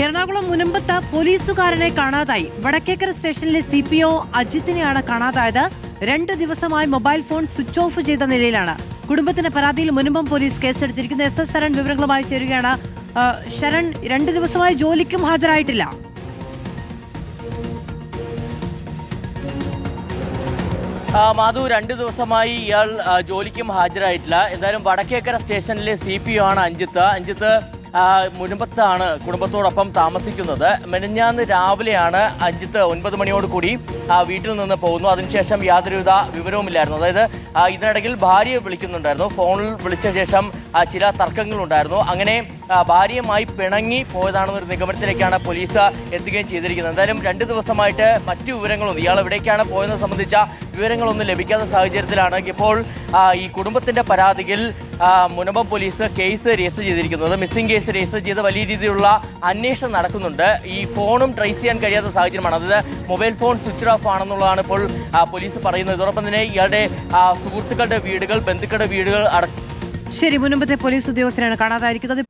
എറണാകുളം മുനമ്പത്ത് പോലീസുകാരനെ കാണാതായി. വടക്കേക്കര സ്റ്റേഷനിലെ CPO അജിത്തിനെയാണ് കാണാതായത്. 2 ദിവസമായി മൊബൈൽ ഫോൺ സ്വിച്ച് ഓഫ് ചെയ്ത നിലയിലാണ്. കുടുംബത്തിന്റെ പരാതിയിൽ മുനമ്പം പോലീസ് കേസെടുത്തിരിക്കുന്നു. SS ശരൺ വിവരങ്ങളുമായി ചേരുകയാണ്. ശരൺ, 2 ദിവസമായി ജോലിക്കും ഹാജരായിട്ടില്ല. മാധു, 2 ദിവസമായി ഇയാൾ ജോലിക്കും ഹാജരായിട്ടില്ല. എന്തായാലും വടക്കേക്കര സ്റ്റേഷനിലെ CPO ആണ് അഞ്ജിത്ത്. മുനമ്പത്താണ് കുടുംബത്തോടൊപ്പം താമസിക്കുന്നത്. മെനഞ്ഞാന്ന് രാവിലെയാണ് അഞ്ജിത്ത് 9 മണിയോട് കൂടി വീട്ടിൽ നിന്ന് പോകുന്നു. അതിനുശേഷം യാതൊരുവിധ വിവരവുമില്ലായിരുന്നു. അതായത് ഇതിനിടയിൽ ഭാര്യയെ വിളിക്കുന്നുണ്ടായിരുന്നു. ഫോണിൽ വിളിച്ച ശേഷം ചില തർക്കങ്ങളുണ്ടായിരുന്നു. അങ്ങനെ ഭാര്യയുമായി പിണങ്ങി പോയതാണെന്നൊരു നിഗമനത്തിലേക്കാണ് പോലീസ് എത്തുകയും ചെയ്തിരിക്കുന്നത്. എന്തായാലും 2 ദിവസമായിട്ട് മറ്റു വിവരങ്ങളൊന്നും, ഇയാൾ എവിടേക്കാണ് പോയതെന്ന് സംബന്ധിച്ച വിവരങ്ങളൊന്നും ലഭിക്കാത്ത സാഹചര്യത്തിലാണ് ഇപ്പോൾ ഈ കുടുംബത്തിന്റെ പരാതിയിൽ മുനമ്പം പോലീസ് കേസ് രജിസ്റ്റർ ചെയ്തിരിക്കുന്നത്. മിസ്സിംഗ് കേസ് രജിസ്റ്റർ ചെയ്ത് വലിയ രീതിയിലുള്ള അന്വേഷണം നടക്കുന്നുണ്ട്. ഈ ഫോണും ട്രേസ് ചെയ്യാൻ കഴിയാത്ത സാഹചര്യമാണ്. അതായത് മൊബൈൽ ഫോൺ സ്വിച്ച് ഓഫ് ആണെന്നുള്ളതാണ് ഇപ്പോൾ പോലീസ് പറയുന്നത്. ഇതോടൊപ്പം തന്നെ ഇയാളുടെ സുഹൃത്തുക്കളുടെ വീടുകൾ, ബന്ധുക്കളുടെ വീടുകൾ ശരി, മുനമ്പത്തെ പോലീസ് ഉദ്യോഗസ്ഥരാണ് കാണാതായിരിക്കുന്നത്.